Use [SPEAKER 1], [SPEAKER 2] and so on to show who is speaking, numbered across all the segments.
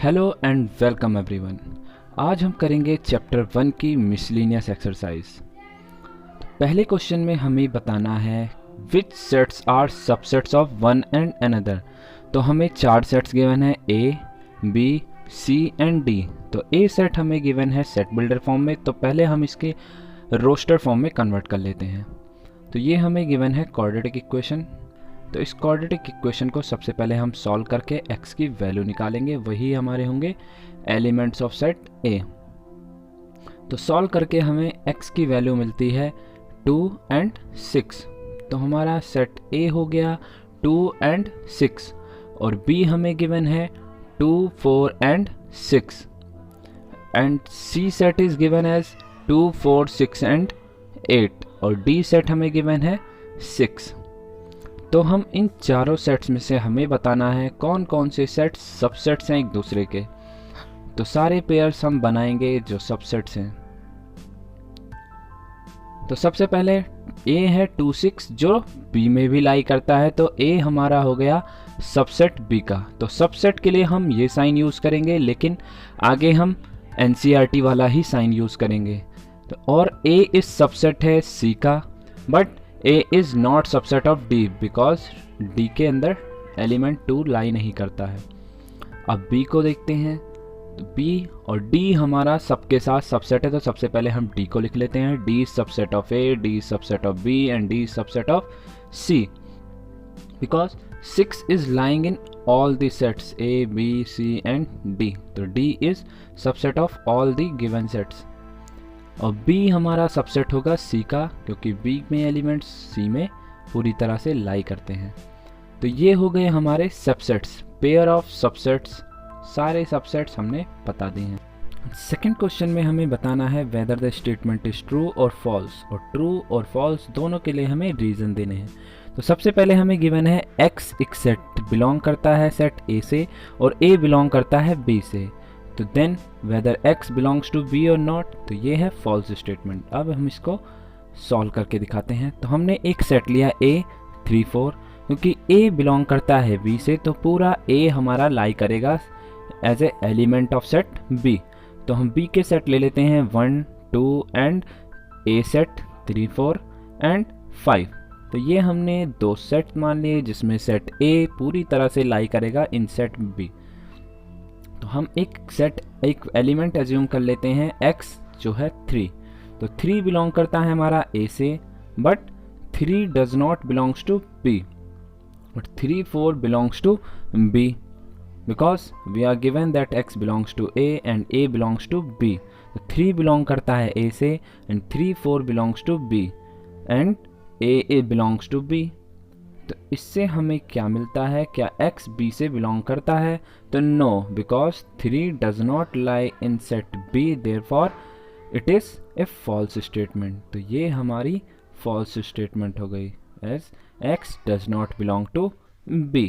[SPEAKER 1] Hello and welcome everyone. आज हम करेंगे चैप्टर 1 की मिसलेनियस एक्सरसाइज। पहले क्वेश्चन में हमें बताना है which sets are subsets of one and another. तो हमें 4 सेट्स गिवन है A, B, C and D. तो ए सेट हमें गिवन है सेट बिल्डर फॉर्म में, तो पहले हम इसके रोस्टर फॉर्म में कन्वर्ट कर लेते हैं। तो ये हमें गिवन है क्वाड्रेटिक इक्वेशन। तो इस क्वाड्रेटिक इक्वेशन को सबसे पहले हम सॉल्व करके x की वैल्यू निकालेंगे, वही हमारे होंगे एलिमेंट्स ऑफ सेट A। तो सॉल्व करके हमें x की वैल्यू मिलती है 2 एंड 6। तो हमारा सेट A हो गया 2 एंड 6 और B हमें गिवन है 2, 4 and 6 and C set is given as 2, 4, 6 and 8 और D सेट हमें गिवन है 6। तो हम इन चारों सेट्स में से हमें बताना है कौन कौन से सेट्स सबसेट्स हैं एक दूसरे के। तो सारे पेयर्स हम बनाएंगे जो सबसेट्स हैं। तो सबसे पहले A है 2, 6 जो B में भी लाई करता है, तो A हमारा हो गया सबसेट B का। तो सबसेट के लिए हम ये साइन यूज़ करेंगे, लेकिन आगे हम NCERT वाला ही साइन यूज़ करेंगे। तो और A इस सबसेट है C का, but A is not subset of D because D के अंदर एलिमेंट 2 लाई नहीं करता है। अब B को देखते हैं। तो B और D हमारा सबके साथ सबसेट है, तो सबसे पहले हम D को लिख लेते हैं। D subset of A, D subset of B and D subset of C because 6 is lying in all the sets A, B, C and D। तो D is subset of all the given sets। और B हमारा subset होगा C का, क्योंकि B में elements C में पूरी तरह से लाई करते हैं। तो ये हो गए हमारे सबसेट्स, पेयर ऑफ सबसेट्स। सारे सबसेट्स हमने बता दिए हैं। सेकंड क्वेश्चन में हमें बताना है whether the statement is true और फॉल्स, और ट्रू और फॉल्स दोनों के लिए हमें रीज़न देने हैं। तो सबसे पहले हमें गिवन है X एक सेट बिलोंग करता है सेट A से और A बिलोंग करता है B से। तो then whether X belongs to B और नॉट, तो ये है फॉल्स स्टेटमेंट। अब हम इसको सॉल्व करके दिखाते हैं। तो हमने एक सेट लिया A 3, 4, क्योंकि A बिलोंग करता है B से, तो पूरा A हमारा लाई करेगा as a element of set B। तो हम B के सेट ले लेते हैं 1, 2 एंड A सेट 3, 4 एंड 5। तो ये हमने 2 सेट मान लिए जिसमें सेट A पूरी तरह से लाई करेगा इन सेट B। तो हम एक एलिमेंट एज्यूम कर लेते हैं X जो है 3। तो 3 बिलोंग करता है हमारा A से, but 3 does not belongs to B, but 3, 4 belongs to B because we are given that X belongs to A and A belongs to B। तो 3 बिलोंग करता है A से and 3, 4 belongs to B and A belongs to B। तो इससे हमें क्या मिलता है, क्या X B से बिलोंग करता है? तो no, because 3 does not lie in set B, therefore it is a false statement. तो ये हमारी फॉल्स स्टेटमेंट हो गई as X does not belong to B।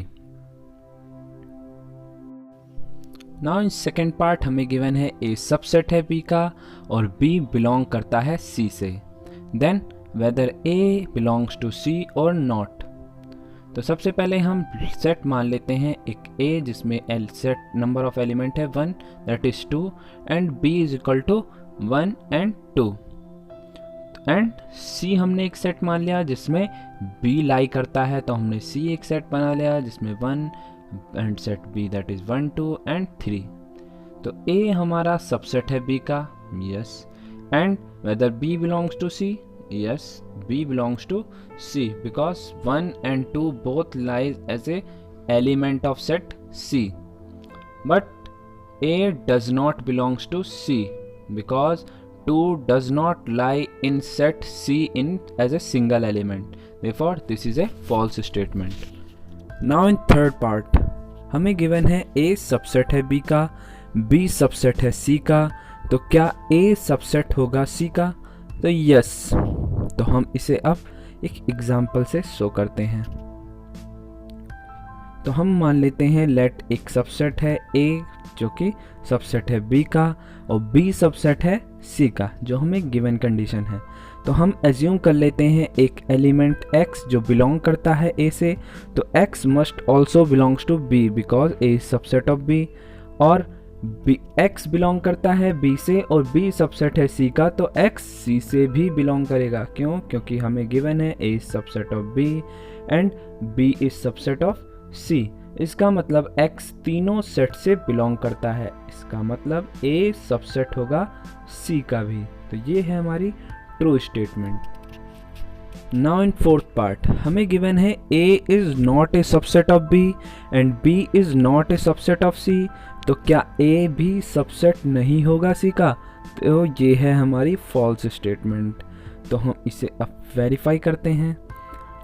[SPEAKER 1] Now in second part हमें गिवन है A सबसेट है B का और B बिलोंग करता है C से। Then whether A belongs to C और नॉट। तो सबसे पहले हम सेट मान लेते हैं एक A जिसमें सेट नंबर ऑफ एलिमेंट है 1 that is 2 and B is equal to 1 and 2 and C हमने एक सेट मान लिया जिसमें B लाई करता है, तो हमने C एक सेट बना लिया जिसमें 1 and set B that is 1, 2 and 3। तो A हमारा सबसेट है B का, yes, and whether B belongs to C, yes, B belongs to C because 1 and 2 both lies as a element of set C, but A does not belongs to C because 2 does not lie in set C in as a single element, therefore this is a false statement. Now in third part हमें given है A subset है B का, B subset है C का। तो क्या A subset होगा C का? तो यस। तो हम इसे अब एक एग्जाम्पल से शो करते हैं। तो हम मान लेते हैं लेट एक सबसेट है A जो कि सबसेट है B का और B सबसेट है C का, जो हमें गिवन कंडीशन है। तो हम एज्यूम कर लेते हैं एक एलिमेंट X जो बिलोंग करता है A से, तो X must also belongs to B because A is subset of B। और x बिलोंग करता है b से और b सबसेट है c का, तो x c से भी बिलोंग करेगा। क्यों? क्योंकि हमें गिवन है a is subset of b and b is subset of c। इसका मतलब x तीनों सेट से बिलोंग करता है, इसका मतलब a सबसेट होगा c का भी। तो ये है हमारी true statement. Now in fourth part हमें गिवन है a is not a subset of b and b is not a subset of c। तो क्या a भी सबसेट नहीं होगा c का? तो ये है हमारी फॉल्स स्टेटमेंट। तो हम इसे अब वेरीफाई करते हैं।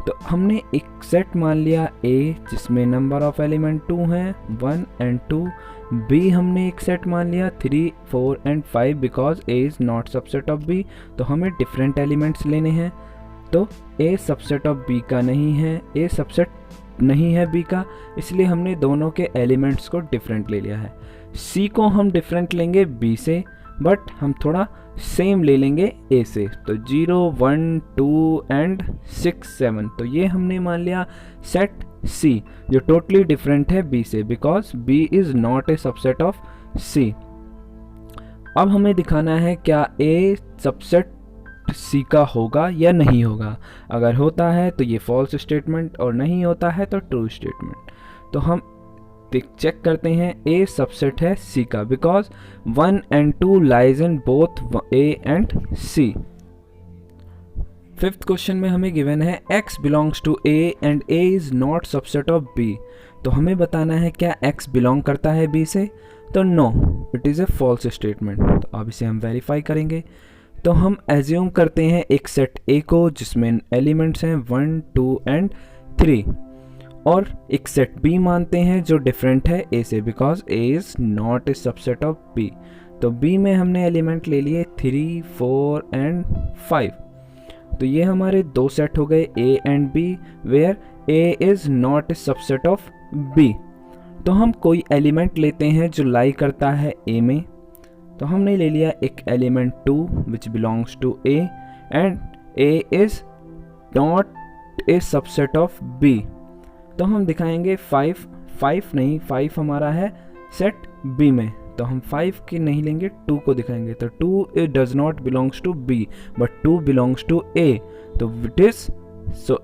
[SPEAKER 1] तो हमने एक सेट मान लिया a जिसमें नंबर ऑफ एलिमेंट 2 हैं, 1 एंड 2। b हमने एक सेट मान लिया 3, 4 and 5 because a is not subset of b। तो हमें डिफरेंट एलिमेंट्स लेने हैं। तो a सबसेट ऑफ b का नहीं है, a सबसेट नहीं है b का, इसलिए हमने दोनों के एलिमेंट्स को डिफरेंट ले लिया है। c को हम डिफरेंट लेंगे b से, बट हम थोड़ा सेम ले लेंगे a से। तो 0, 1, 2 एंड 6, 7। तो ये हमने मान लिया सेट c जो टोटली डिफरेंट है b से, because b is not a subset of c। अब हमें दिखाना है क्या a सबसेट c का होगा या नहीं होगा। अगर होता है तो ये फॉल्स स्टेटमेंट और नहीं होता है तो ट्रू स्टेटमेंट। तो हम चेक करते हैं a सबसेट है c का, because 1 and 2 lies in both a and c। Fifth question में हमें गिवन है x belongs to a and a is not subset of b। तो हमें बताना है क्या x बिलोंग करता है b से। तो no, it is a false statement. तो अब इसे हम वेरीफाई करेंगे। तो हम एज्यूम करते हैं एक सेट A को जिसमें एलिमेंट्स हैं 1, 2 एंड 3, और एक सेट B मानते हैं जो डिफरेंट है A से, because A is not a subset of B। तो B में हमने एलिमेंट ले लिए 3, 4 एंड 5। तो ये हमारे दो सेट हो गए A and B, where A is not a subset of B। तो हम कोई एलिमेंट लेते हैं जो लाई करता है A में। तो हमने ले लिया एक element 2 which belongs to A and A is not a subset of B। तो हम दिखाएंगे 5 नहीं, 5 हमारा है सेट B में। तो हम 5 की नहीं लेंगे, 2 को दिखाएंगे। तो 2 it does not belongs to B but 2 belongs to A। तो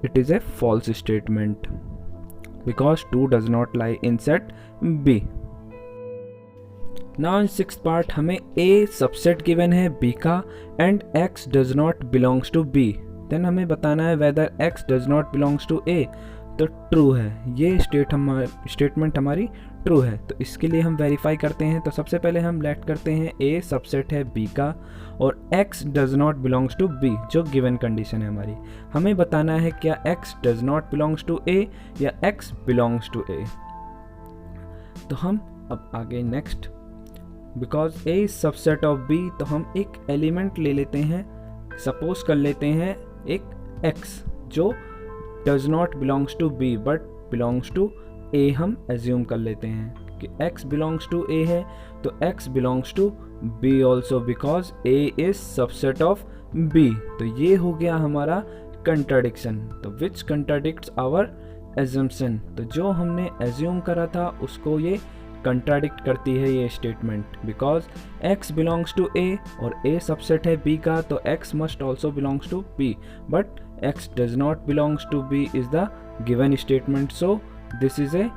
[SPEAKER 1] it is a false statement because 2 does not lie in set B। Now in sixth part हमें A सबसेट गिवन है B का and X does not belongs to B। Then हमें बताना है whether X does not belongs to A। तो true है, ये statement हमारी ट्रू है। तो इसके लिए हम वेरीफाई करते हैं। तो सबसे पहले हम लेट करते हैं A सबसेट है B का और X does not belongs to B, जो गिवन कंडीशन है हमारी। हमें बताना है क्या X does not belongs to A या X बिलोंग्स टू A। तो हम अब आगे next, because A is subset of B, तो हम एक एलिमेंट ले लेते हैं। सपोज कर लेते हैं एक X जो does not belongs to B but belongs to A। हम एज्यूम कर लेते हैं कि X बिलोंग्स टू A है, तो X belongs to B also because A is subset of B। तो ये हो गया हमारा कंट्राडिक्शन। तो विच कंट्राडिक्ट्स आवर एजम्पशन। तो जो हमने एज्यूम करा था उसको ये कंट्राडिक्ट करती है ये statement, because X belongs to A और A सबसेट है B का, तो X must also belongs to B but X does not belongs to B is the given statement. So this is a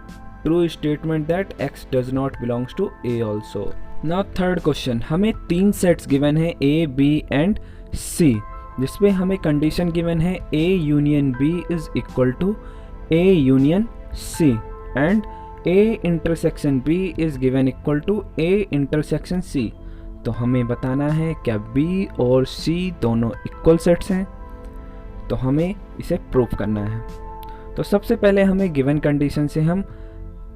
[SPEAKER 1] true statement that X does not belongs to A also. Now third question, हमें 3 sets given है A, B and C, जिसमें हमें condition given है A union B is equal to A union C and A intersection B is given equal to A intersection C। तो हमें बताना है क्या B और C दोनों इक्वल सेट्स हैं। तो हमें इसे प्रूव करना है। तो सबसे पहले हमें गिवन कंडीशन से हम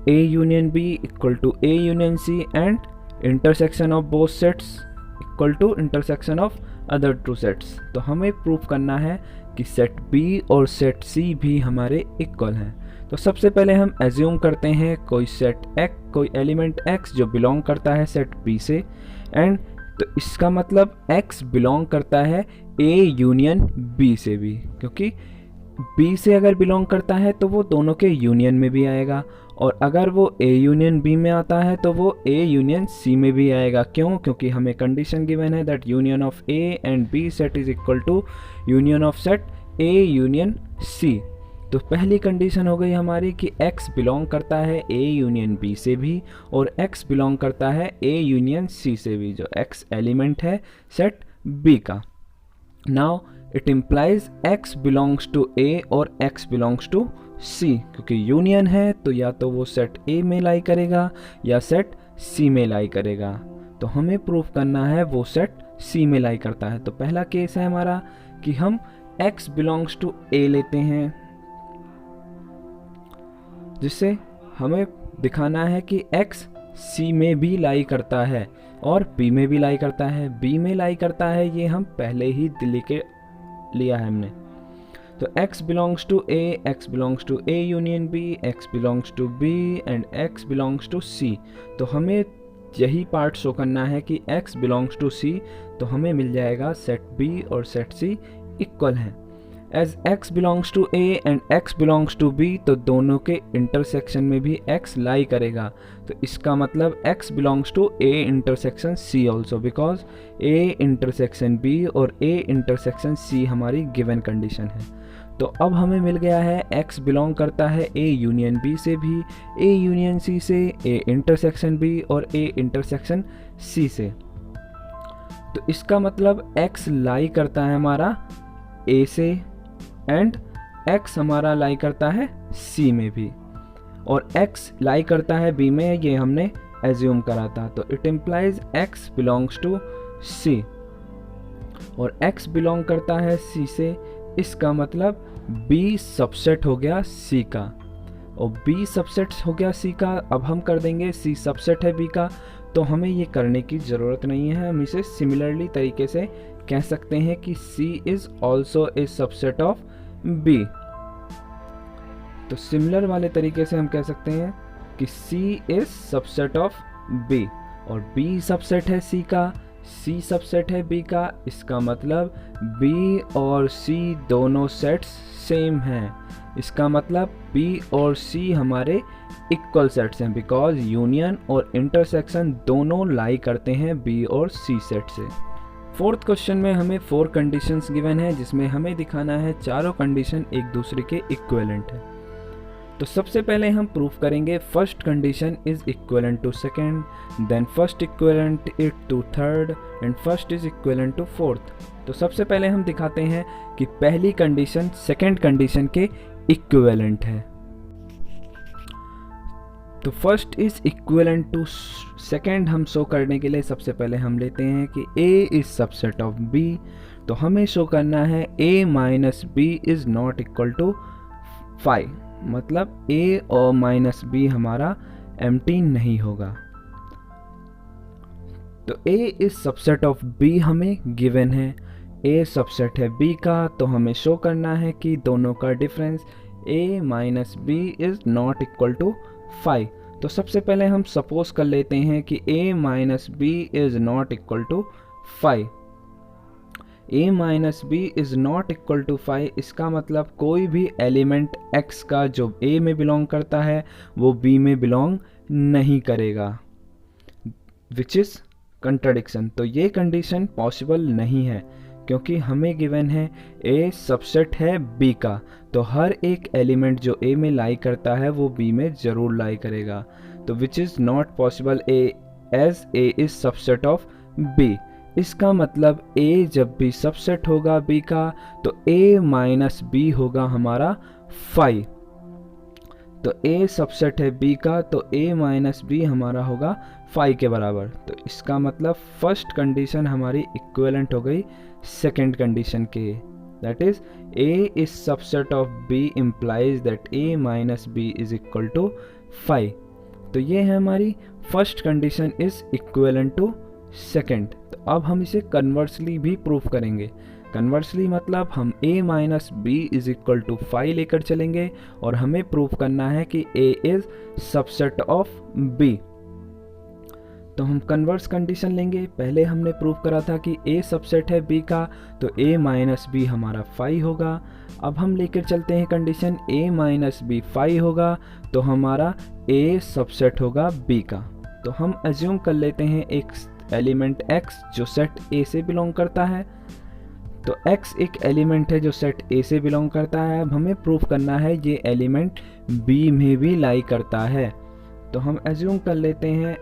[SPEAKER 1] A union B equal to A union C and intersection of both sets equal to intersection of other two sets. तो हमें प्रूव करना है कि सेट B और सेट C भी हमारे इक्वल हैं। तो सबसे पहले हम एज्यूम करते हैं कोई एलिमेंट X जो बिलोंग करता है सेट B से, एंड तो इसका मतलब X बिलोंग करता है A यूनियन B से भी, क्योंकि B से अगर बिलोंग करता है तो वो दोनों के यूनियन में भी आएगा, और अगर वो A यूनियन B में आता है तो वो A यूनियन C में भी आएगा। क्यों? क्योंकि हमें कंडीशन गिवन है that union of A and B set is equal to union of set A union C। तो पहली कंडीशन हो गई हमारी कि X बिलोंग करता है A यूनियन B से भी और X बिलोंग करता है A यूनियन C से भी, जो X एलिमेंट है सेट B का। Now it implies X belongs to A और X बिलोंग्स टू C, क्योंकि यूनियन है तो या तो वो सेट A में लाई करेगा या सेट C में लाई करेगा। तो हमें प्रूफ करना है वो सेट C में लाई करता है। तो पहला केस है हमारा कि हम X बिलोंग्स टू A लेते हैं, जिससे हमें दिखाना है कि X C में भी लाई करता है और B में भी लाई करता है। B में लाई करता है ये हम पहले ही लिया है हमने। तो X belongs to A, X belongs to A union B, X belongs to B and X belongs to C। तो हमें यही पार्ट शो करना है कि X belongs to C, तो हमें मिल जाएगा सेट B और सेट C इक्वल हैं। As X belongs to A and X belongs to B, तो दोनों के इंटरसेक्शन में भी X लाई करेगा। तो इसका मतलब X belongs to A intersection C also, because A intersection B और A intersection C हमारी गिवन कंडीशन है। तो अब हमें मिल गया है X बिलोंग करता है A यूनियन B से भी, A यूनियन C से, A इंटरसेक्शन B और A इंटरसेक्शन C से। तो इसका मतलब X लाई करता है हमारा A से एंड X हमारा लाई करता है C में भी, और X लाई करता है B में, ये हमने एज्यूम करा था। तो it implies X belongs to C और X बिलोंग करता है C से, इसका मतलब B सबसेट हो गया C का, और B सबसेट हो गया C का। अब हम कर देंगे C सबसेट है B का, तो हमें ये करने की ज़रूरत नहीं है। हम इसे सिमिलरली तरीके से कह सकते हैं कि C is also a subset of B। तो सिमिलर वाले तरीके से हम कह सकते हैं कि C is subset of B, और B सबसेट है C का, C सबसेट है B का। इसका मतलब B और C दोनों सेट्स सेम हैं। इसका मतलब B और C हमारे इक्वल सेट्स हैं, बिकॉज यूनियन और इंटरसेक्शन दोनों लाई करते हैं B और C सेट से। फोर्थ क्वेश्चन में हमें 4 कंडीशंस गिवन है, जिसमें हमें दिखाना है चारों कंडीशन एक दूसरे के इक्विवेलेंट है। तो सबसे पहले हम प्रूफ करेंगे first condition is equivalent to second, then first equivalent it to third and first is equivalent to fourth. तो सबसे पहले हम दिखाते हैं कि पहली कंडीशन सेकंड कंडीशन के इक्विवेलेंट है। तो first is equivalent to second हम शो करने के लिए सबसे पहले हम लेते हैं कि A is subset of B। तो हमें शो करना है A minus B is not equal to 5, मतलब A और माइनस B हमारा एम्प्टी नहीं होगा। तो A is subset of B हमें गिवन है, A सबसेट है B का, तो हमें शो करना है कि दोनों का difference A minus B is not equal to 5। तो सबसे पहले हम सपोज कर लेते हैं कि A minus B is not equal to 5। A minus B is not equal to 5, इसका मतलब कोई भी एलिमेंट X का जो A में बिलोंग करता है वो B में बिलोंग नहीं करेगा, विच इज कंट्राडिक्शन। तो ये कंडीशन पॉसिबल नहीं है, क्योंकि हमें गिवन है A सबसेट है B का, तो हर एक एलिमेंट जो A में लाई करता है वो B में ज़रूर लाई करेगा। तो which is not possible as A is subset of B। इसका मतलब A जब भी सबसेट होगा B का तो A माइनस B होगा हमारा 5। तो A सबसेट है B का, तो A माइनस B हमारा होगा 5 के बराबर। तो इसका मतलब फर्स्ट कंडीशन हमारी इक्विवेलेंट हो गई सेकंड कंडीशन के, that is A is subset of B implies that A minus B is equal to 5। तो ये है हमारी first condition is equivalent to second. तो अब हम इसे कन्वर्सली भी प्रूफ करेंगे। कन्वर्सली मतलब हम A minus B is equal to 5 लेकर चलेंगे और हमें प्रूफ करना है कि A is subset of B। तो हम कन्वर्स कंडीशन लेंगे। पहले हमने प्रूफ करा था कि A सबसेट है B का, तो A माइनस B हमारा 5 होगा। अब हम लेकर चलते हैं कंडीशन A माइनस B 5 होगा, तो हमारा A सबसेट होगा B का। तो हम एज्यूम कर लेते हैं एक एलिमेंट X जो सेट A से बिलोंग करता है। तो X एक एलिमेंट है जो सेट A से बिलोंग करता है। अब हमें प्रूफ करना है ये एलिमेंट B में भी लाई करता है। तो हम एज्यूम कर लेते हैं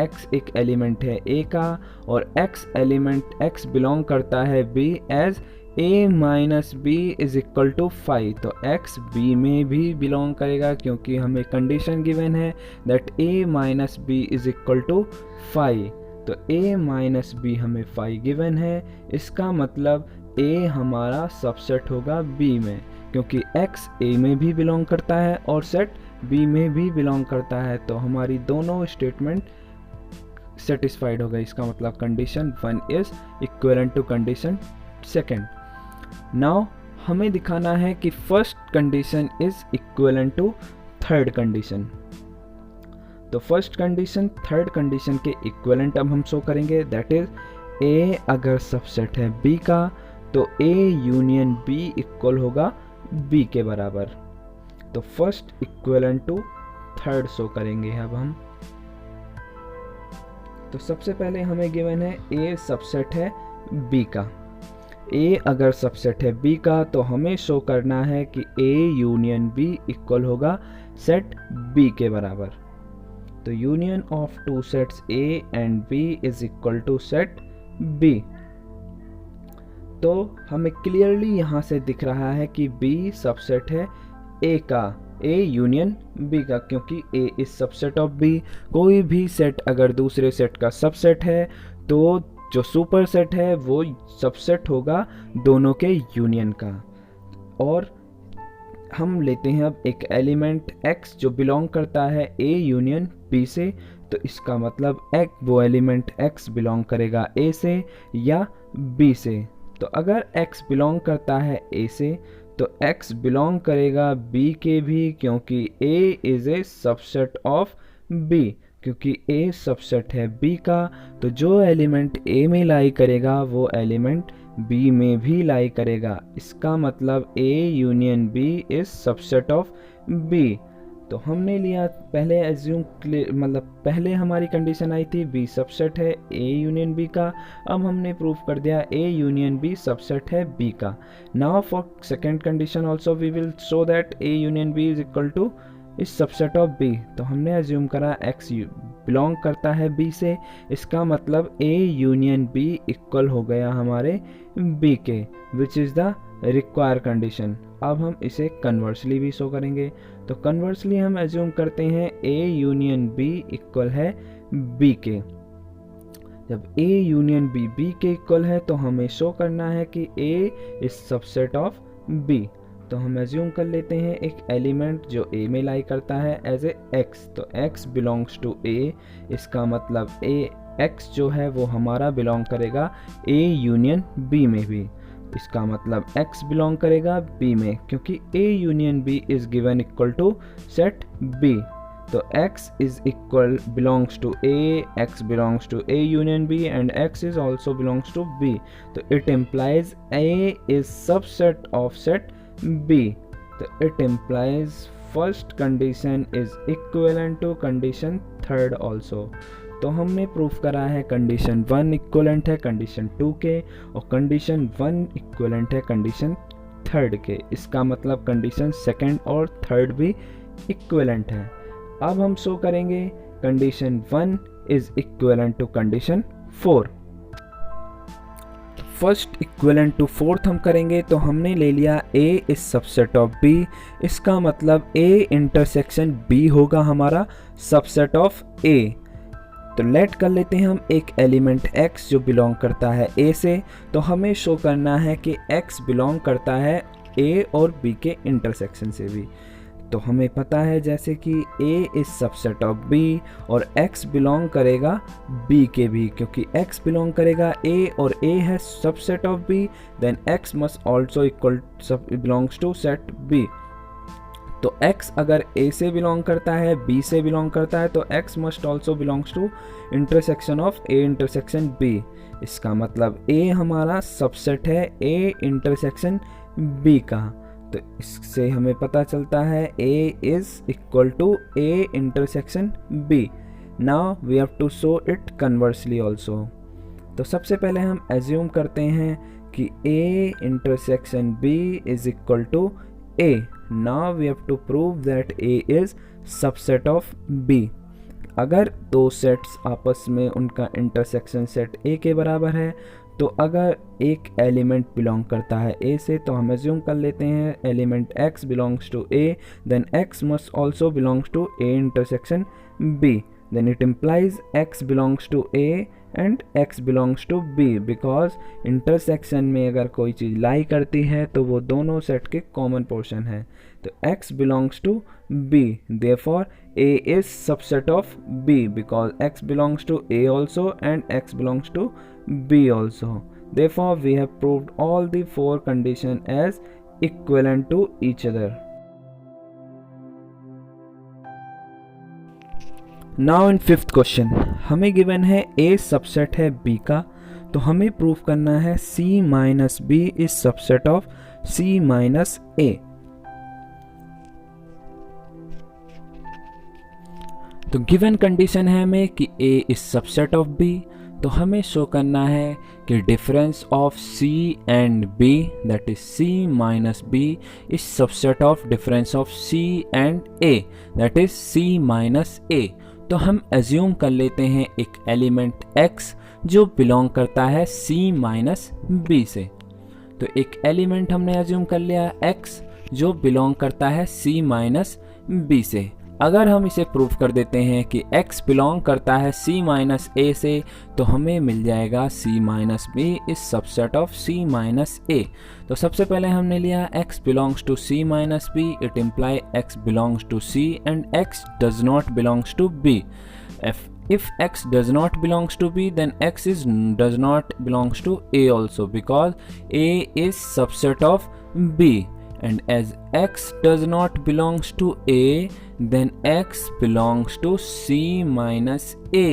[SPEAKER 1] X एक एलिमेंट है A का और X एलिमेंट X बिलोंग करता है B as A minus B is equal to 5। तो X B में भी बिलोंग करेगा क्योंकि हमें कंडीशन गिवन है that A minus B is equal to 5। तो A माइनस बी हमें 5 गिवन है। इसका मतलब A हमारा सबसेट होगा B में, क्योंकि X A में भी बिलोंग करता है और सेट B में भी बिलोंग करता है। तो हमारी दोनों स्टेटमेंट सेटिस्फाइड हो गई। इसका मतलब condition 1 is equivalent to condition second. Now हमें दिखाना है कि first condition is equivalent to third condition. तो फर्स्ट कंडीशन थर्ड कंडीशन के इक्विवेलेंट अब हम शो करेंगे, दैट इज A अगर सबसेट है B का तो A यूनियन B इक्वल होगा B के बराबर। तो first equivalent to third show करेंगे अब हम। तो सबसे पहले हमें गिवन है A सबसेट है B का। A अगर सबसेट है B का तो हमें शो करना है कि A यूनियन B इक्वल होगा सेट B के बराबर। तो union of two sets A and B is equal to set B। तो हमें क्लियरली यहाँ से दिख रहा है कि B सबसेट है A का, A यूनियन B का, क्योंकि A is subset of B। कोई भी सेट अगर दूसरे सेट का सबसेट है तो जो सुपर सेट है वो सबसेट होगा दोनों के यूनियन का। और हम लेते हैं अब एक एलिमेंट X जो बिलोंग करता है A यूनियन B से। तो इसका मतलब वो एलिमेंट X बिलोंग करेगा A से या B से। तो अगर X बिलोंग करता है A से तो X बिलोंग करेगा B के भी, क्योंकि A is a subset of B। क्योंकि A सबसेट है B का तो जो एलिमेंट A में लाई करेगा वो एलिमेंट B में भी लाई करेगा। इसका मतलब A union B is subset of B। तो हमने लिया पहले एज्यूम, मतलब पहले हमारी कंडीशन आई थी B सबसेट है A यूनियन B का। अब हमने प्रूफ कर दिया A यूनियन B सबसेट है B का। Now for second condition also we will show that A union B is equal to इस सबसेट ऑफ B। तो हमने एज्यूम करा X बिलोंग करता है B से। इसका मतलब A यूनियन B इक्वल हो गया हमारे B के, which is the require condition. अब हम इसे कन्वर्सली भी शो करेंगे। तो कन्वर्सली हम एज्यूम करते हैं A यूनियन B इक्वल है B के। जब A यूनियन B B के इक्वल है तो हमें शो करना है कि A is subset of B। तो हम एज्यूम कर लेते हैं एक एलिमेंट जो A में लाई करता है एज ए X। तो X बिलोंग्स टू A। इसका मतलब X जो है वो हमारा बिलोंग करेगा A यूनियन B में भी। इसका मतलब X बिलोंग करेगा B में, क्योंकि A union B is given equal to set B। तो X is equal belongs to A, X belongs to A union B and X is also belongs to B। तो it implies A is subset of set B। तो it implies first condition is equivalent to condition third also। तो हमने proof करा है condition 1 equivalent है condition 2 के और condition 1 equivalent है कंडीशन 3 के। इसका मतलब कंडीशन सेकंड और थर्ड भी इक्विवेलेंट है। अब हम शो करेंगे condition 1 is equivalent to condition 4। First equivalent to fourth हम करेंगे। तो हमने ले लिया A is subset of B। इसका मतलब A इंटरसेक्शन B होगा हमारा सबसेट ऑफ A। तो लेट कर लेते हैं हम एक एलिमेंट X जो बिलोंग करता है A से। तो हमें शो करना है कि X बिलोंग करता है A और B के इंटरसेक्शन से भी। तो हमें पता है जैसे कि A is subset of B और X बिलोंग करेगा B के भी, क्योंकि X बिलोंग करेगा A और A है subset of B, then X must also equal belongs to set B। तो X अगर A से बिलोंग करता है B से बिलोंग करता है तो X must also belongs to intersection of A intersection B। इसका मतलब A हमारा सबसेट है A इंटरसेक्शन B का।
[SPEAKER 2] तो इससे हमें पता चलता है A is equal to A intersection B। Now we have to show it conversely also. तो सबसे पहले हम एज्यूम करते हैं कि A intersection B is equal to A। Now we have to prove that A is subset of B। अगर दो sets आपस में उनका इंटरसेक्शन सेट A के बराबर है, तो अगर एक एलिमेंट बिलोंग करता है A से, तो हम एज्यूम कर लेते हैं element X belongs to A, then X must also belongs to A intersection B, then it implies X belongs to A and X belongs to B, because intersection में अगर कोई चीज़ लाई करती है तो वो दोनों सेट के कॉमन पोर्शन है। तो X belongs to B, therefore A is subset of B because X belongs to A also and X belongs to B also. Therefore we have proved all the four conditions as equivalent to each other. Now in fifth question हमें given है A subset है B का, तो हमें prove करना है C minus B is subset of C minus A। तो given condition है हमें कि A is subset of B, तो हमें शो करना है कि difference of C and B that is C minus B is subset of difference of C and A that is C minus A। तो हम एज्यूम कर लेते हैं एक एलिमेंट X जो बिलोंग करता है C माइनस B से। तो एक एलिमेंट हमने एज्यूम कर लिया X जो बिलोंग करता है C माइनस B से। अगर हम इसे प्रूव कर देते हैं कि X बिलोंग करता है C माइनस A से, तो हमें मिल जाएगा C minus B is subset of C minus A। तो सबसे पहले हमने लिया X belongs to C minus B, it imply X belongs to C and X does not belongs to B। If X does not belongs to B, then X does not belongs to A also, because A is subset of B, and as X does not belongs to A, then X belongs to C minus A,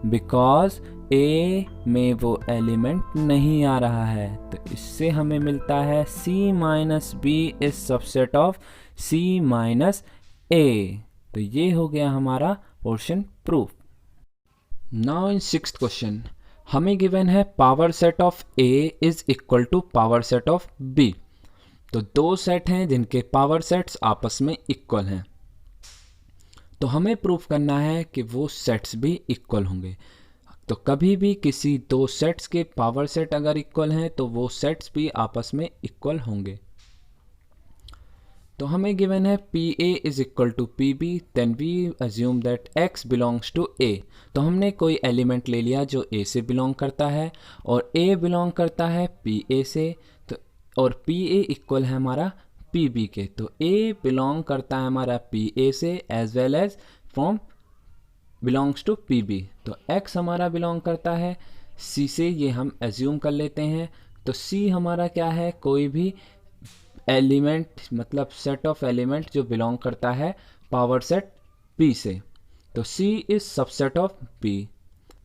[SPEAKER 2] because A में वो element नहीं आ रहा है। तो इससे हमें मिलता है C minus B is subset of C minus A। तो ये हो गया हमारा portion proof. Now in sixth question हमें गिवन है power set of A is equal to power set of B। तो दो सेट हैं जिनके पावर सेट्स आपस में इक्वल हैं, तो हमें प्रूफ करना है कि वो सेट्स भी इक्वल होंगे। तो कभी भी किसी दो सेट्स के पावर सेट अगर इक्वल हैं तो वो सेट्स भी आपस में इक्वल होंगे। तो हमें गिवन है PA is equal to PB, then we assume that X belongs to A। तो हमने कोई एलिमेंट ले लिया जो A से बिलोंग करता है और A बिलोंग करता है PA से, तो और PA इक्वल है हमारा PB के। तो A बिलोंग करता है हमारा PA से as well as from belongs to PB। तो X हमारा बिलोंग करता है C से, ये हम एज्यूम कर लेते हैं। तो C हमारा क्या है, कोई भी एलिमेंट मतलब सेट ऑफ एलिमेंट जो बिलोंग करता है पावर सेट P से। तो C is subset of B,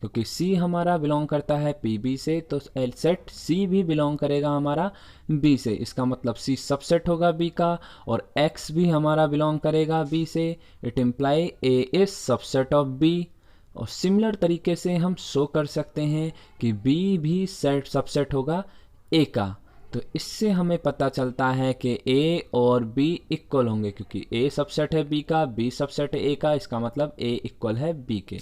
[SPEAKER 2] क्योंकि C हमारा बिलोंग करता है PB से, तो सेट C भी बिलोंग करेगा हमारा B से। इसका मतलब C सबसेट होगा B का, और X भी हमारा बिलोंग करेगा B से। It imply A is subset of B। और सिमिलर तरीके से हम शो कर सकते हैं कि B भी सेट सबसेट होगा A का। तो इससे हमें पता चलता है कि A और B इक्वल होंगे, क्योंकि A सबसेट है B का, B सबसेट है A का, इसका मतलब A इक्वल है B के।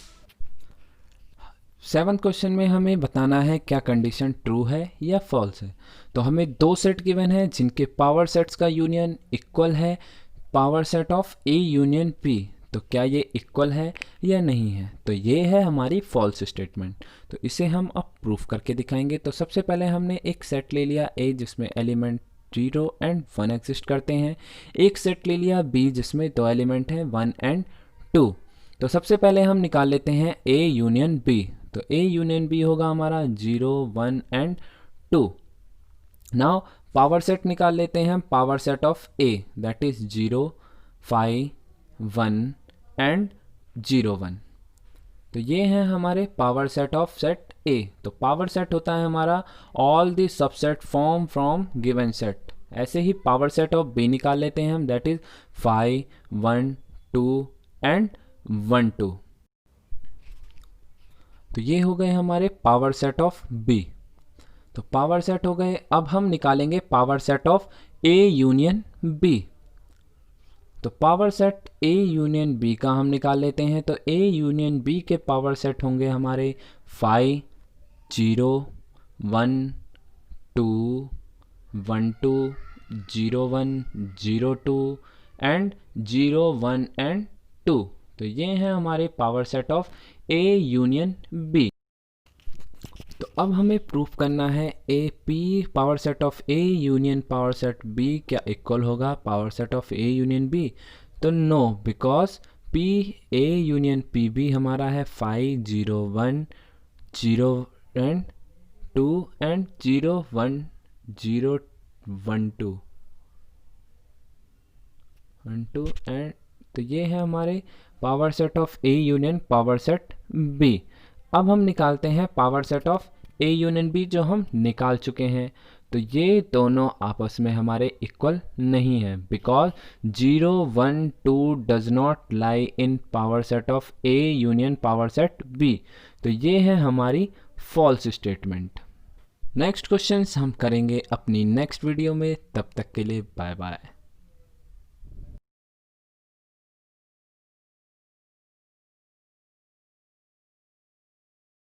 [SPEAKER 2] सेवंथ क्वेश्चन में हमें बताना है क्या कंडीशन ट्रू है या फॉल्स है। तो हमें दो सेट गिवन है जिनके पावर सेट्स का यूनियन इक्वल है power set of A union P। तो क्या ये इक्वल है या नहीं है, तो ये है हमारी फॉल्स स्टेटमेंट। तो इसे हम अब प्रूफ करके दिखाएंगे। तो सबसे पहले हमने एक सेट ले लिया A जिसमें एलिमेंट 0 एंड 1 एग्जिस्ट करते हैं, एक सेट ले लिया B जिसमें दो एलिमेंट हैं 1 एंड 2। तो सबसे पहले हम निकाल लेते हैं A यूनियन B। तो A यूनियन B होगा हमारा 0 1 एंड 2। नाउ पावर सेट निकाल लेते हैं हम power set of A, that is 0 5 1 and 0 1। तो ये हैं हमारे power set of set A। तो पावर सेट होता है हमारा all the subset form from given set.
[SPEAKER 1] ऐसे ही पावर सेट ऑफ बी निकाल लेते हैं हम, दैट इज 5 1 2 एंड 1 2। तो ये हो गए हमारे पावर सेट ऑफ बी। तो पावर सेट हो गए, अब हम निकालेंगे power set of A union B. तो power set A union B का हम निकाल लेते हैं। तो ए यूनियन बी के पावर सेट होंगे हमारे 5 0 1 2 1 2 0 1 0 2 एंड 0 1 एंड 2। तो ये हैं हमारे power set of A union B. तो अब हमें प्रूफ करना है A P power set of A union power set B क्या इक्वल होगा power set of A union B. तो no, because P A union P B हमारा है 5 0 1 0 एंड 2 एंड 0 1 0 1 2 1 2 एंड, तो ये है हमारे power set of A union power set B. अब हम निकालते हैं power set of A union B जो हम निकाल चुके हैं। तो ये दोनों आपस में हमारे इक्वल नहीं है, because 0 1 2 does not lie in power set of A union power set B. तो ये है हमारी फॉल्स स्टेटमेंट। नेक्स्ट क्वेश्चंस हम करेंगे अपनी नेक्स्ट वीडियो में, तब तक के लिए बाय बाय।